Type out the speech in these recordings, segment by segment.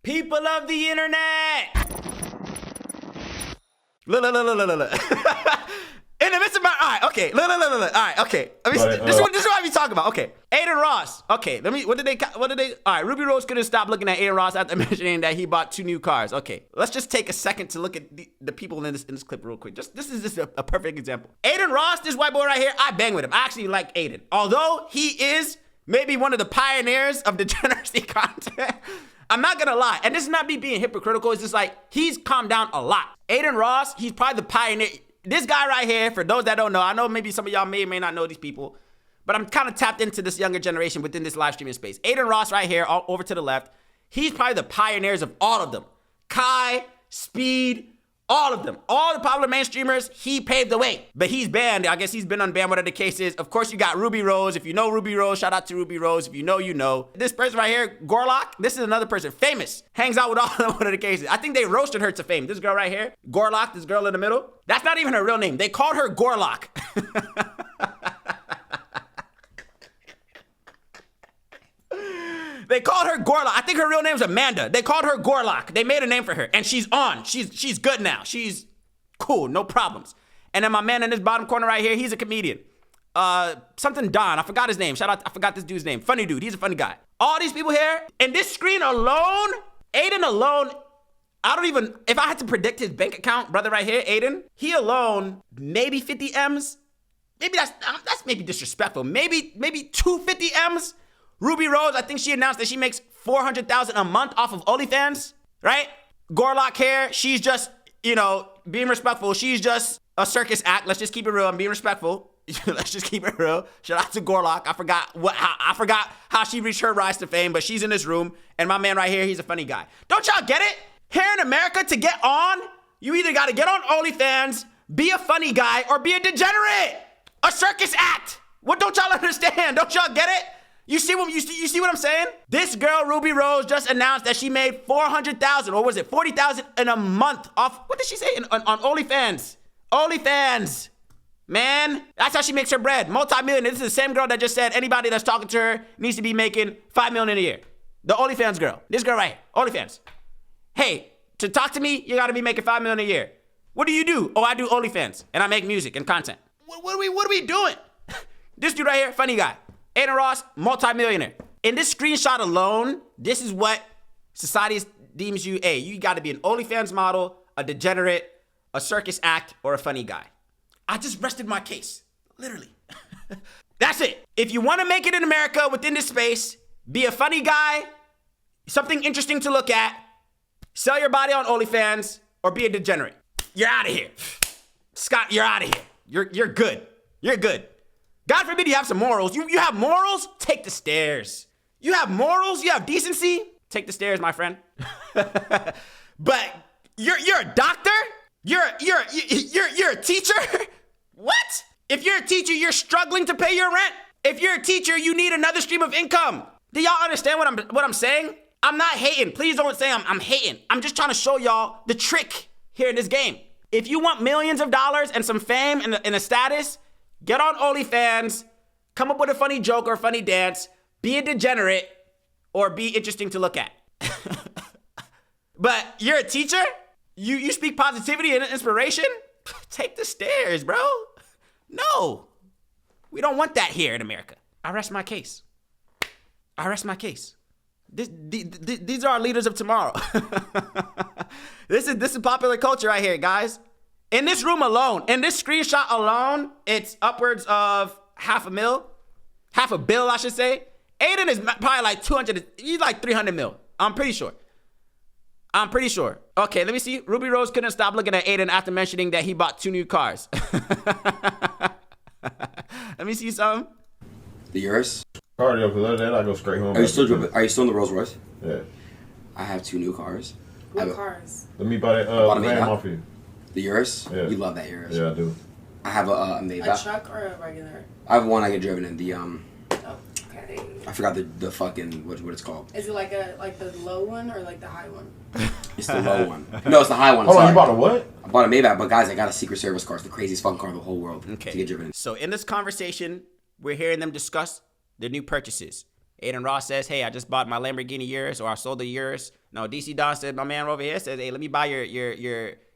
People of the internet. Look. In the midst of my, all right, okay, look, all right, okay. This is what I be talking about. Okay, Adin Ross. Okay, what did they? All right, Ruby Rose couldn't stop looking at Adin Ross after mentioning that he bought 2 new cars. Okay, let's just take a second to look at the people in this clip real quick. This is a perfect example. Adin Ross, this white boy right here, I bang with him. I actually like Adin, although he is maybe one of the pioneers of degeneracy content. I'm not gonna lie, and this is not me being hypocritical. It's just like he's calmed down a lot. Adin Ross, he's probably the pioneer. This guy right here, for those that don't know, I know maybe some of y'all may or may not know these people, but I'm kind of tapped into this younger generation within this live streaming space. Adin Ross right here, all over to the left, he's probably the pioneers of all of them. Kai, Speed, all of them. All the popular mainstreamers, he paved the way. But he's banned. I guess he's been unbanned, whatever the case is. Of course, you got Ruby Rose. If you know Ruby Rose, shout out to Ruby Rose. If you know, you know. This person right here, Gorlock, this is another person, famous. Hangs out with all of them, whatever the case is. I think they roasted her to fame. This girl right here, Gorlock, this girl in the middle. That's not even her real name. They called her Gorlock. They called her Gorlock. I think her real name is Amanda. They called her Gorlock. They made a name for her, and she's on. She's good now. She's cool, no problems. And then my man in this bottom corner right here, he's a comedian. Something Don. I forgot his name. Shout out. I forgot this dude's name. Funny dude. He's a funny guy. All these people here, and this screen alone, Adin alone, I don't even, if I had to predict his bank account, brother right here, Adin, he alone, maybe 50 M's. Maybe that's maybe disrespectful. Maybe 250 M's. Ruby Rose, I think she announced that she makes $400,000 a month off of OnlyFans, right? Gorlock hair, she's just, being respectful. She's just a circus act. Let's just keep it real. I'm being respectful. Let's just keep it real. Shout out to Gorlock. I forgot how she reached her rise to fame, but she's in this room. And my man right here, he's a funny guy. Don't y'all get it? Here in America, to get on, you either got to get on OnlyFans, be a funny guy, or be a degenerate, a circus act. What don't y'all understand? Don't y'all get it? You see what I'm saying? This girl, Ruby Rose, just announced that she made $400,000, or was it $40,000 in a month off, what did she say, on OnlyFans? OnlyFans. Man, that's how she makes her bread. Multi-million. This is the same girl that just said anybody that's talking to her needs to be making $5 million a year. The OnlyFans girl. This girl right here. OnlyFans. Hey, to talk to me, you gotta be making $5 million a year. What do you do? Oh, I do OnlyFans, and I make music and content. What are we doing? This dude right here, funny guy. Adin Ross, multi-millionaire. In this screenshot alone, this is what society deems you. Hey, you got to be an OnlyFans model, a degenerate, a circus act, or a funny guy. I just rested my case, literally. That's it. If you want to make it in America within this space, be a funny guy, something interesting to look at, sell your body on OnlyFans, or be a degenerate. You're out of here. Scott, you're out of here. You're good. You're good. God forbid you have some morals. You have morals? Take the stairs. You have morals? You have decency? Take the stairs, my friend. But you're a doctor? You're a teacher? What? If you're a teacher, you're struggling to pay your rent. If you're a teacher, you need another stream of income. Do y'all understand what I'm saying? I'm not hating. Please don't say I'm hating. I'm just trying to show y'all the trick here in this game. If you want millions of dollars and some fame and a status, get on OnlyFans, come up with a funny joke or a funny dance, be a degenerate, or be interesting to look at. But you're a teacher? You speak positivity and inspiration? Take the stairs, bro. No. We don't want that here in America. I rest my case. These are our leaders of tomorrow. This is popular culture right here, guys. In this room alone, in this screenshot alone, it's upwards of $500 million, I should say. Adin is probably like 200, he's like 300 mil. I'm pretty sure. Okay, let me see. Ruby Rose couldn't stop looking at Adin after mentioning that he bought 2 new cars. Let me see some. The yours? Cardio, because other than that, I go straight home. Are you still in the Rolls Royce? Yeah. I have 2 new cars. What cars? Let me buy that van off you. The Urus? Yeah. You love that Urus. Yeah, I do. I have a Maybach. A truck or a regular? I have one I get driven in. The Oh, okay. I forgot the fucking what it's called. Is it like the low one or like the high one? It's the low one. No, it's the high one. Hold on, you bought a what? I bought a Maybach, but guys, I got a Secret Service car. It's the craziest fucking car in the whole world to get driven in. So in this conversation, we're hearing them discuss their new purchases. Adin Ross says, hey, I just bought my Lamborghini Urus, or I sold the Urus. No, DC Don said, my man over here says, hey, let me buy your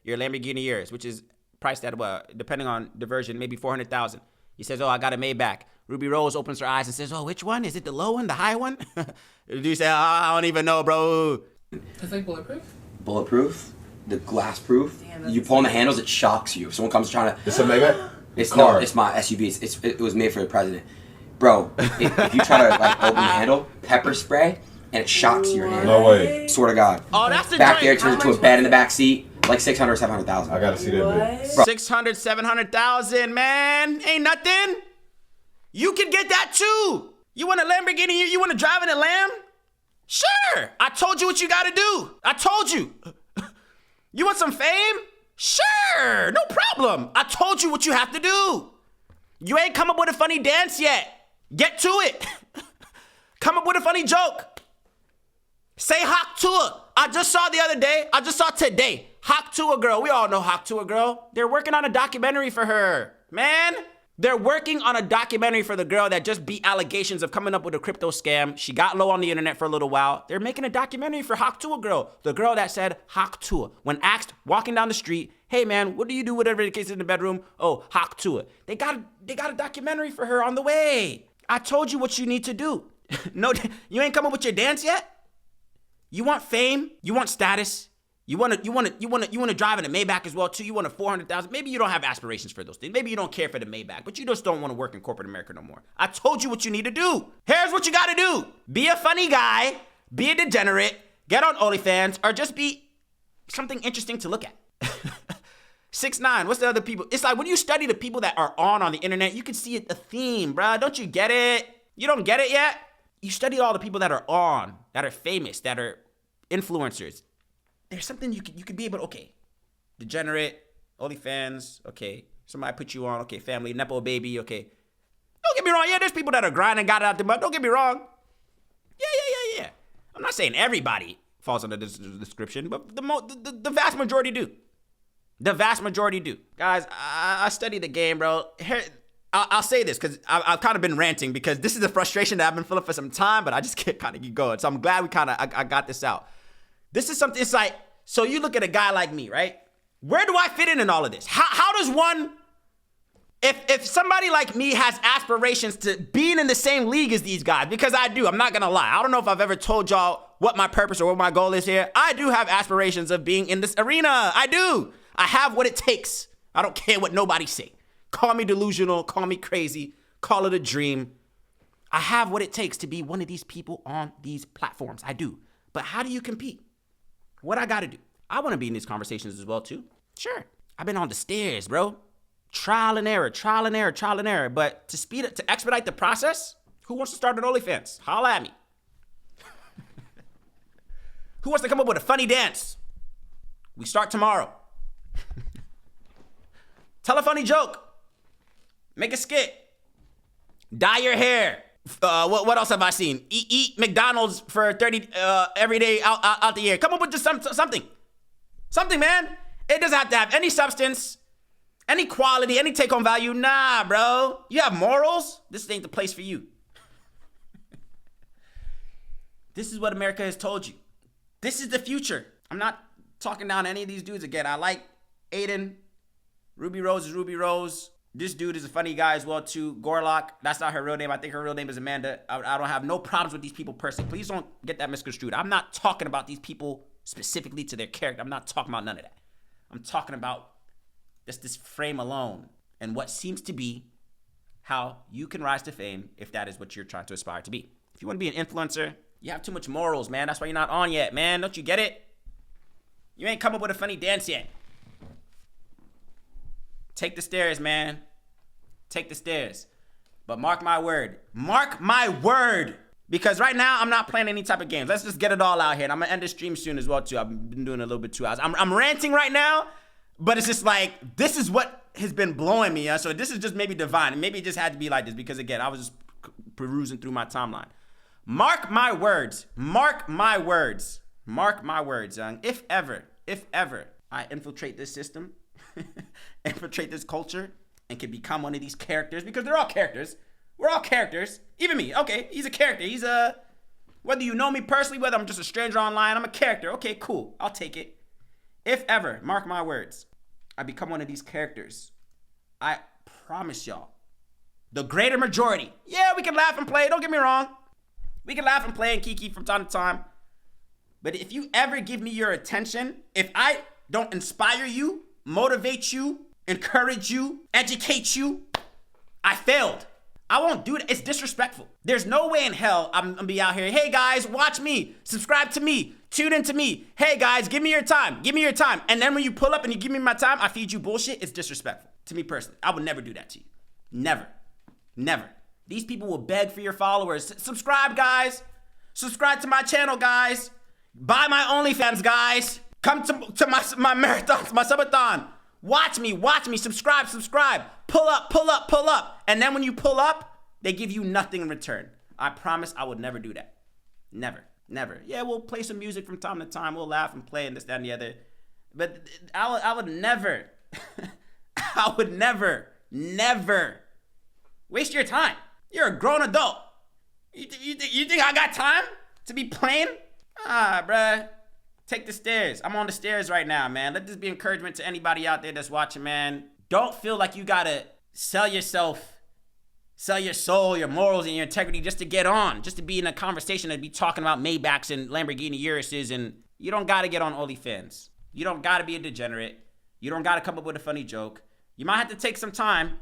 Lamborghini Urus, which is priced at, well, depending on the version, maybe $400,000. He says, oh, I got a Maybach. Ruby Rose opens her eyes and says, oh, which one? Is it the low one, the high one? The dude said, oh, I don't even know, bro. It's like bulletproof? Bulletproof, the glass proof. Damn, You pull on the handles, it shocks you. If someone comes trying to... It's a Maybach? It's car. No, it's my SUV. It was made for the president. Bro, if you try to like open the handle, pepper spray, and it shocks your hand. No way. Swear to God. Oh, that's the Back joint. there, it turns into a bed in the back seat. Like 600 or 700,000. I gotta see that bitch. What? 600, 700,000, man. Ain't nothing. You can get that too. You want a Lamborghini? You want to drive in a Lamb? Sure. I told you what you got to do. I told you. You want some fame? Sure. No problem. I told you what you have to do. You ain't come up with a funny dance yet. Get to it. Come up with a funny joke. Say Hawk Tua. I just saw today. Hawk Tua girl. We all know Hawk Tua girl. They're working on a documentary for her. Man, they're working on a documentary for the girl that just beat allegations of coming up with a crypto scam. She got low on the internet for a little while. They're making a documentary for Hawk Tua girl. The girl that said Hawk Tua. When asked, walking down the street, hey man, what do you do, whatever the case in the bedroom? Oh, Hawk Tua. They got a documentary for her on the way. I told you what you need to do. No, you ain't come up with your dance yet? You want fame? You want status? You want to drive in a Maybach as well too? You want a 400,000? Maybe you don't have aspirations for those things. Maybe you don't care for the Maybach, but you just don't want to work in corporate America no more. I told you what you need to do. Here's what you got to do. Be a funny guy, be a degenerate, get on OnlyFans, or just be something interesting to look at. 6ix9ine, what's the other people? It's like when you study the people that are on the internet, you can see a theme, bruh. Don't you get it? You don't get it yet? You study all the people that are on, that are famous, that are influencers. There's something you could be able to, okay, degenerate, OnlyFans, okay, somebody put you on, okay, family, Nepo baby, okay. Don't get me wrong, yeah, there's people that are grinding, got it out the mud, don't get me wrong. Yeah. I'm not saying everybody falls under this description, but the vast majority do. The vast majority do. Guys, I study the game, bro. Here, I'll say this because I've kind of been ranting because this is a frustration that I've been feeling for some time, but I just can't kind of keep going. So I'm glad I got this out. This is something, it's like, so you look at a guy like me, right? Where do I fit in all of this? How does one, if somebody like me has aspirations to being in the same league as these guys, because I do, I'm not gonna lie. I don't know if I've ever told y'all what my purpose or what my goal is here. I do have aspirations of being in this arena. I do. I have what it takes. I don't care what nobody say. Call me delusional, call me crazy, call it a dream. I have what it takes to be one of these people on these platforms. I do. But how do you compete? What I gotta do? I wanna be in these conversations as well too. Sure. I've been on the stairs, bro. Trial and error. But to expedite the process, who wants to start an OnlyFans? Holla at me. Who wants to come up with a funny dance? We start tomorrow. Tell a funny joke. Make a skit. Dye your hair. What else have I seen? Eat McDonald's for 30 every day out the year. Come up with just something. Something, man. It doesn't have to have any substance, any quality, any take-home value. Nah, bro. You have morals? This ain't the place for you. This is what America has told you. This is the future. I'm not talking down any of these dudes again. I like Adin. Ruby Rose is Ruby Rose. This dude is a funny guy as well too. Gorlock, that's not her real name. I think her real name is Amanda. I don't have no problems with these people personally. Please don't get that misconstrued. I'm not talking about these people specifically to their character. I'm not talking about none of that. I'm talking about just this frame alone and what seems to be how you can rise to fame if that is what you're trying to aspire to be. If you want to be an influencer, you have too much morals, man. That's why you're not on yet, man. Don't you get it? You ain't come up with a funny dance yet. Take the stairs, man. Take the stairs. But mark my word. Mark my word. Because right now, I'm not playing any type of games. Let's just get it all out here. And I'm going to end the stream soon as well, too. I've been doing a little bit 2 hours. I'm ranting right now, but it's just like, this is what has been blowing me. So this is just maybe divine. And maybe it just had to be like this because, again, I was just perusing through my timeline. Mark my words. Mark my words. Mark my words, young. If ever I infiltrate this system, infiltrate this culture, and can become one of these characters, because they're all characters. We're all characters. Even me. Okay, he's a character. He's a Whether you know me personally, whether I'm just a stranger online, I'm a character. Okay, cool. I'll take it. If ever, mark my words, I become one of these characters, I promise y'all, the greater majority, yeah, we can laugh and play. Don't get me wrong. We can laugh and play and kiki from time to time. But if you ever give me your attention, if I don't inspire you, motivate you, encourage you, educate you, I failed. I won't do it. It's disrespectful. There's no way in hell I'm gonna be out here. Hey guys, watch me, subscribe to me, tune into me. Hey guys, give me your time. Give me your time. And then when you pull up and you give me my time, I feed you bullshit. It's disrespectful to me personally. I would never do that to you. Never. Never. These people will beg for your followers. Subscribe, guys. Subscribe to my channel, guys. Buy my OnlyFans, guys. Come to my marathons, my subathon. Watch me, subscribe. Pull up. And then when you pull up, they give you nothing in return. I promise I would never do that. Never. Yeah, we'll play some music from time to time. We'll laugh and play and this, that, and the other. But I would never, I would never waste your time. You're a grown adult. You think I got time to be playing? Bruh. Take the stairs. I'm on the stairs right now, man. Let this be encouragement to anybody out there that's watching, man. Don't feel like you gotta sell yourself, sell your soul, your morals, and your integrity just to get on, just to be in a conversation and be talking about Maybachs and Lamborghini Uruses. And you don't gotta get on OnlyFans. You don't gotta be a degenerate. You don't gotta come up with a funny joke. You might have to take some time.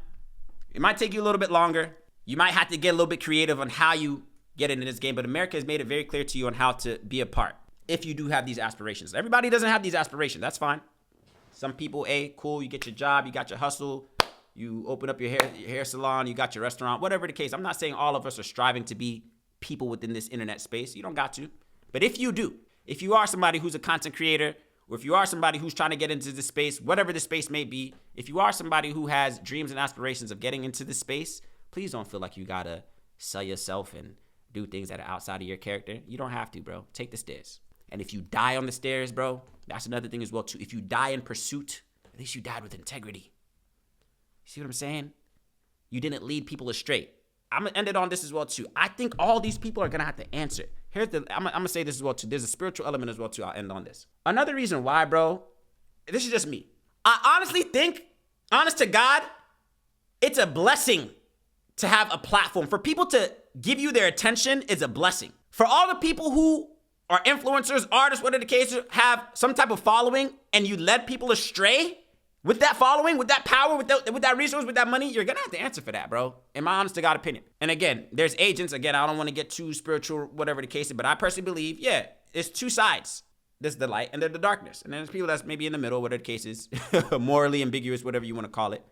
It might take you a little bit longer. You might have to get a little bit creative on how you get into this game, but America has made it very clear to you on how to be a part. If you do have these aspirations. Everybody doesn't have these aspirations. That's fine. Some people, cool, you get your job, you got your hustle, you open up your hair salon, you got your restaurant, whatever the case. I'm not saying all of us are striving to be people within this internet space. You don't got to. But if you do, if you are somebody who's a content creator, or if you are somebody who's trying to get into this space, whatever the space may be, if you are somebody who has dreams and aspirations of getting into this space, please don't feel like you gotta sell yourself and do things that are outside of your character. You don't have to, bro. Take the stairs. And if you die on the stairs, bro, that's another thing as well, too. If you die in pursuit, at least you died with integrity. You see what I'm saying? You didn't lead people astray. I'm going to end it on this as well, too. I think all these people are going to have to answer. I'm going to say this as well, too. There's a spiritual element as well, too. I'll end on this. Another reason why, bro, this is just me. I honestly think, honest to God, it's a blessing to have a platform. For people to give you their attention is a blessing. For all the people who are influencers, artists, whatever the case, have some type of following, and you led people astray with that following, with that power, with that resource, with that money, you're gonna have to answer for that, bro. In my honest to God opinion. And again, there's agents. Again, I don't want to get too spiritual, whatever the case is, but I personally believe, yeah, it's two sides. There's the light and there's the darkness. And then there's people that's maybe in the middle, whatever the case is, morally ambiguous, whatever you want to call it.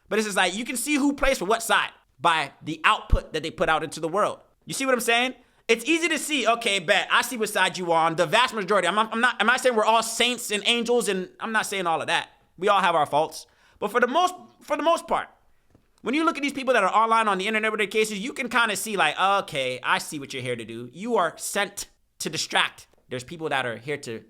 But it's just like, you can see who plays for what side by the output that they put out into the world. You see what I'm saying? It's easy to see, okay, bet, I see what side you on. The vast majority, I'm not saying we're all saints and angels, and I'm not saying all of that. We all have our faults. But for the most part, when you look at these people that are online on the internet with their cases, you can kind of see like, okay, I see what you're here to do. You are sent to distract. There's people that are here to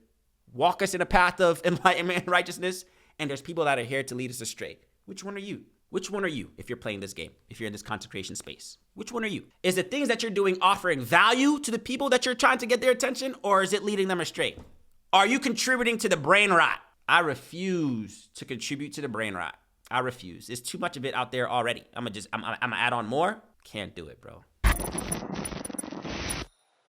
walk us in a path of enlightenment and righteousness, and there's people that are here to lead us astray. Which one are you? Which one are you if you're playing this game, if you're in this content creation space? Which one are you? Is the things that you're doing offering value to the people that you're trying to get their attention, or is it leading them astray? Are you contributing to the brain rot? I refuse to contribute to the brain rot. I refuse. There's too much of it out there already. I'm gonna add on more. Can't do it, bro.